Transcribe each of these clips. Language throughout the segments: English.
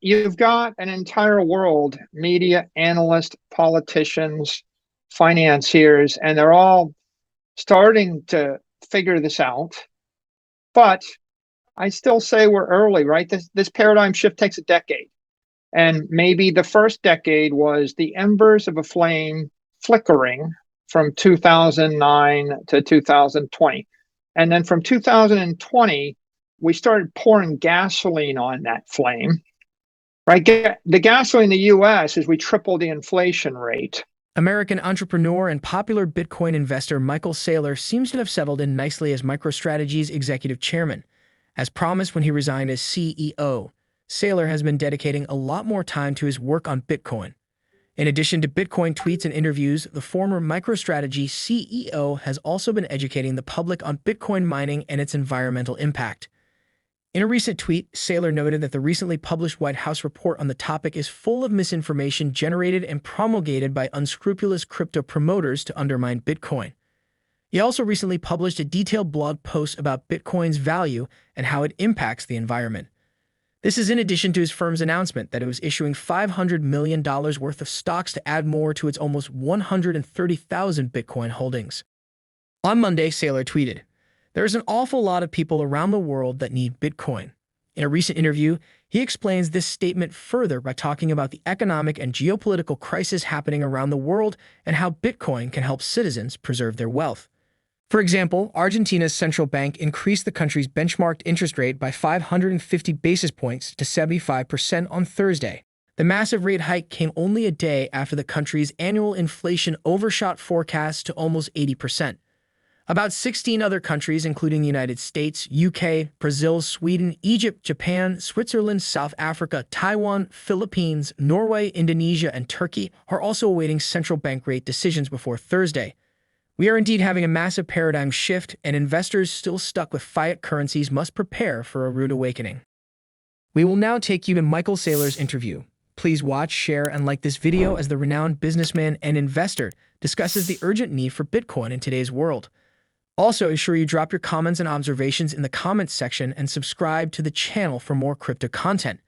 you've got an entire world, media, analysts, politicians, financiers, and they're all starting to figure this out. But I still say we're early, right? This paradigm shift takes a decade. And maybe the first decade was the embers of a flame flickering from 2009 to 2020. And then from 2020, we started pouring gasoline on that flame, right? The gasoline in the US is we tripled the inflation rate. American entrepreneur and popular Bitcoin investor Michael Saylor seems to have settled in nicely as MicroStrategy's executive chairman. As promised when he resigned as CEO, Saylor has been dedicating a lot more time to his work on Bitcoin. In addition to Bitcoin tweets and interviews, the former MicroStrategy CEO has also been educating the public on Bitcoin mining and its environmental impact. In a recent tweet, Saylor noted that the recently published White House report on the topic is full of misinformation generated and promulgated by unscrupulous crypto promoters to undermine Bitcoin. He also recently published a detailed blog post about Bitcoin's value and how it impacts the environment. This is in addition to his firm's announcement that it was issuing $500 million worth of stocks to add more to its almost 130,000 Bitcoin holdings. On Monday, Saylor tweeted, "There's an awful lot of people around the world that need Bitcoin." In a recent interview, he explains this statement further by talking about the economic and geopolitical crisis happening around the world and how Bitcoin can help citizens preserve their wealth. For example, Argentina's central bank increased the country's benchmarked interest rate by 550 basis points to 75% on Thursday. The massive rate hike came only a day after the country's annual inflation overshot forecasts to almost 80%. About 16 other countries, including the United States, UK, Brazil, Sweden, Egypt, Japan, Switzerland, South Africa, Taiwan, Philippines, Norway, Indonesia, and Turkey, are also awaiting central bank rate decisions before Thursday. We are indeed having a massive paradigm shift, and investors still stuck with fiat currencies must prepare for a rude awakening. We will now take you to Michael Saylor's interview. Please watch, share, and like this video as the renowned businessman and investor discusses the urgent need for Bitcoin in today's world. Also, ensure you drop your comments and observations in the comments section and subscribe to the channel for more crypto content.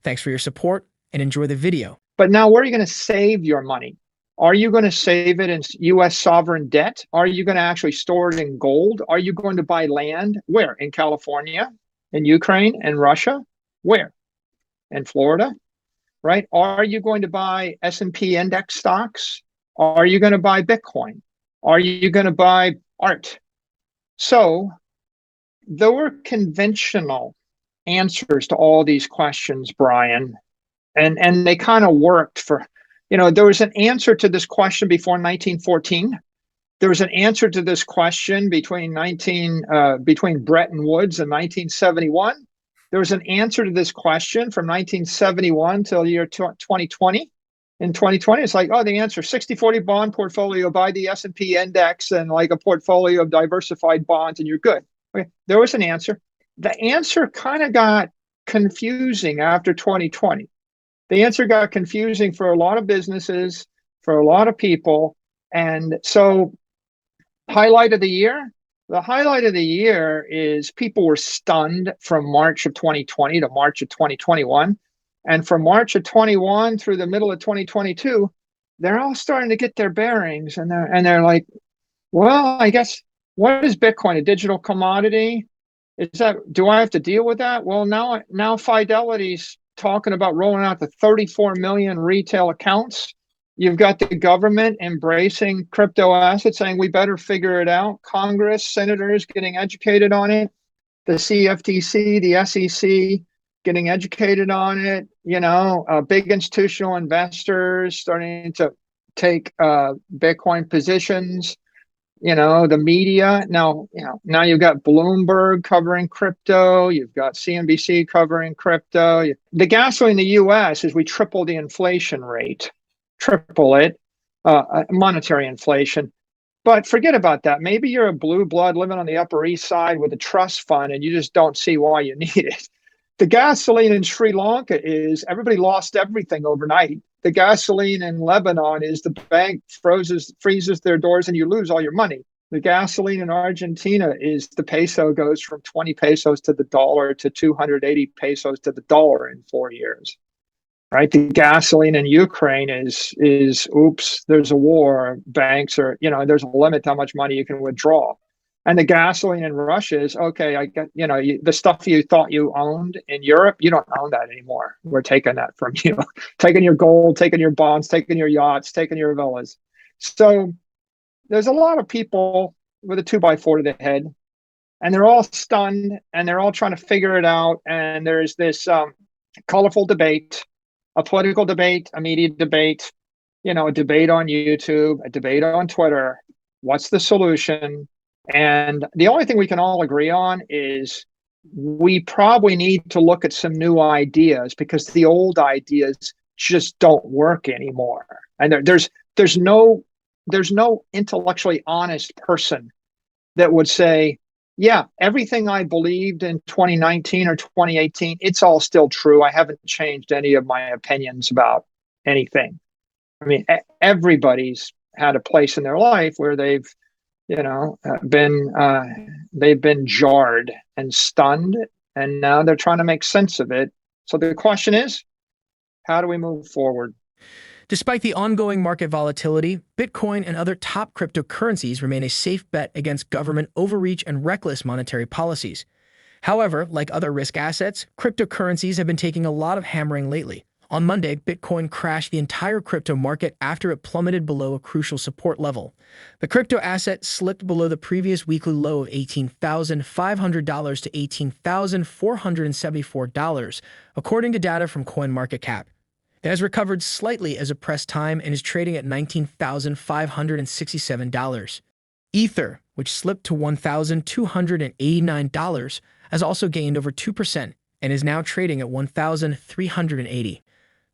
Thanks for your support and enjoy the video. But now, where are you going to save your money? Are you going to save it in US sovereign debt? Are you going to actually store it in gold? Are you going to buy land? Where? In California, in Ukraine, and Russia? Where? In Florida, right? Are you going to buy S&P index stocks? Are you going to buy Bitcoin? Are you going to buy art? So there were conventional answers to all these questions, Brian, and they kind of worked for, there was an answer to this question before 1914. There was an answer to this question between Bretton Woods and 1971. There was an answer to this question from 1971 till the year 2020. In 2020, it's like, oh, the answer, 60-40 bond portfolio, buy the S&P index and like a portfolio of diversified bonds and you're good. Okay, there was an answer. The answer kind of got confusing after 2020. The answer got confusing for a lot of businesses, for a lot of people. And so highlight of the year, the highlight of the year is people were stunned from March of 2020 to March of 2021. And from March of 21 through the middle of 2022, they're all starting to get their bearings. And they're like, well, I guess, what is Bitcoin, a digital commodity? Do I have to deal with that? Well, now Fidelity's talking about rolling out the 34 million retail accounts. You've got the government embracing crypto assets, saying we better figure it out. Congress, senators getting educated on it. The CFTC, the SEC getting educated on it. Big institutional investors starting to take Bitcoin positions. The media now you've got Bloomberg covering crypto. You've got CNBC covering crypto. The gasoline in the US is we triple the inflation rate, monetary inflation. But forget about that. Maybe you're a blue blood living on the Upper East Side with a trust fund and you just don't see why you need it. The gasoline in Sri Lanka is everybody lost everything overnight. The gasoline in Lebanon is the bank freezes their doors and you lose all your money. The gasoline in Argentina is the peso goes from 20 pesos to the dollar to 280 pesos to the dollar in 4 years. right? The gasoline in Ukraine is oops, there's a war. Banks are, there's a limit to how much money you can withdraw. And the gasoline in Russia is okay. I get, the stuff you thought you owned in Europe, you don't own that anymore. We're taking that from you, taking your gold, taking your bonds, taking your yachts, taking your villas. So there's a lot of people with a 2x4 to the head, and they're all stunned, and they're all trying to figure it out. And there's this colorful debate, a political debate, a media debate, a debate on YouTube, a debate on Twitter. What's the solution? And the only thing we can all agree on is we probably need to look at some new ideas, because the old ideas just don't work anymore. And there's no intellectually honest person that would say, yeah, everything I believed in 2019 or 2018, it's all still true. I haven't changed any of my opinions about anything. I mean, everybody's had a place in their life where they've, they've been jarred and stunned, and now they're trying to make sense of it. So the question is, how do we move forward? Despite the ongoing market volatility, Bitcoin and other top cryptocurrencies remain a safe bet against government overreach and reckless monetary policies. However, like other risk assets, cryptocurrencies have been taking a lot of hammering lately. On Monday, Bitcoin crashed the entire crypto market after it plummeted below a crucial support level. The crypto asset slipped below the previous weekly low of $18,500 to $18,474, according to data from CoinMarketCap. It has recovered slightly as of press time and is trading at $19,567. Ether, which slipped to $1,289, has also gained over 2% and is now trading at $1,380.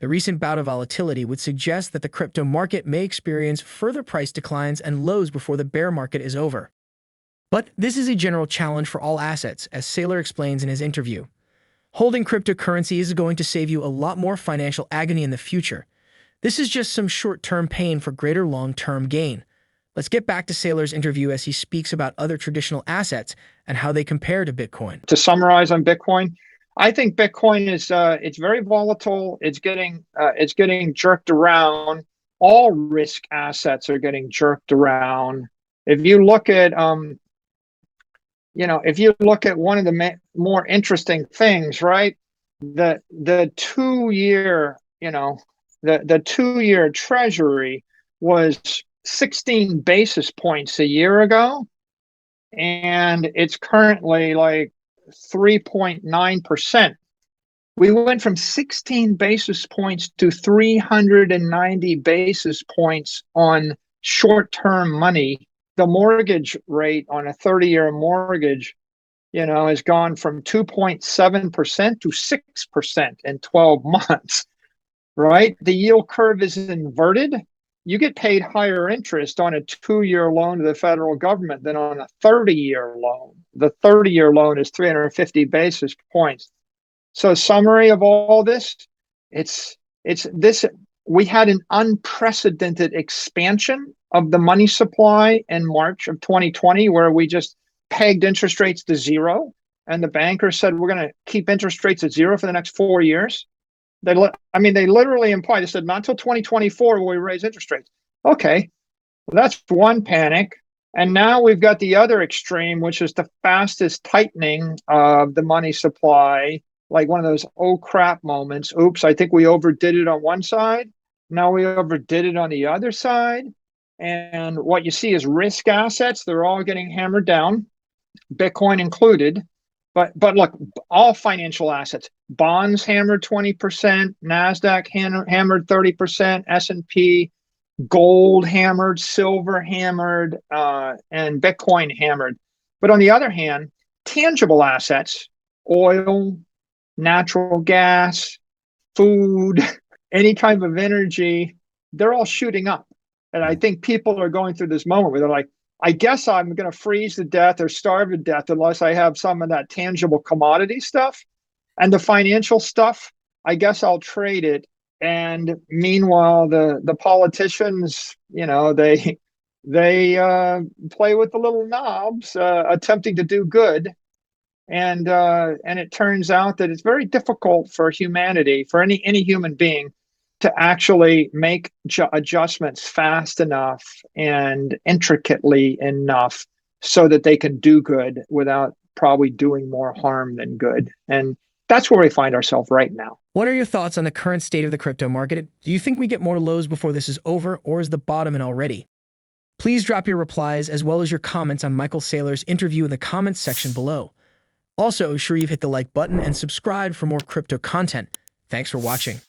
The recent bout of volatility would suggest that the crypto market may experience further price declines and lows before the bear market is over. But this is a general challenge for all assets, as Saylor explains in his interview. Holding cryptocurrency is going to save you a lot more financial agony in the future. This is just some short-term pain for greater long-term gain. Let's get back to Saylor's interview as he speaks about other traditional assets and how they compare to Bitcoin. To summarize on Bitcoin, I think Bitcoin is it's very volatile. It's getting jerked around. All risk assets are getting jerked around. If you look at if you look at one of the more interesting things, right? The 2-year, the 2-year treasury was 16 basis points a year ago, and it's currently like 3.9%. We went from 16 basis points to 390 basis points on short-term money. The mortgage rate on a 30-year mortgage, has gone from 2.7% to 6% in 12 months, right? The yield curve is inverted. You get paid higher interest on a 2-year loan to the federal government than on a 30-year loan. The 30-year loan is 350 basis points. So summary of all this, it's this. We had an unprecedented expansion of the money supply in March of 2020, where we just pegged interest rates to zero. And the bankers said, we're going to keep interest rates at zero for the next 4 years. They literally implied, they said, not until 2024 will we raise interest rates. Okay, well, that's one panic. And now we've got the other extreme, which is the fastest tightening of the money supply, like one of those oh crap moments. Oops, I think we overdid it on one side. Now we overdid it on the other side. And what you see is risk assets. They're all getting hammered down, Bitcoin included. But look, all financial assets, bonds hammered 20%, NASDAQ hammered 30%, S&P, gold hammered, silver hammered, and Bitcoin hammered. But on the other hand, tangible assets, oil, natural gas, food, any kind of energy, they're all shooting up. And I think people are going through this moment where they're like, I guess I'm going to freeze to death or starve to death unless I have some of that tangible commodity stuff. And the financial stuff, I guess I'll trade it. And meanwhile, the politicians, they play with the little knobs, attempting to do good. And it turns out that it's very difficult for humanity, for any human being, to actually make adjustments fast enough and intricately enough so that they can do good without probably doing more harm than good. And that's where we find ourselves right now. What are your thoughts on the current state of the crypto market? Do you think we get more lows before this is over, or is the bottom in already? Please drop your replies as well as your comments on Michael Saylor's interview in the comments section below. Also, sure you've hit the like button and subscribe for more crypto content. Thanks for watching.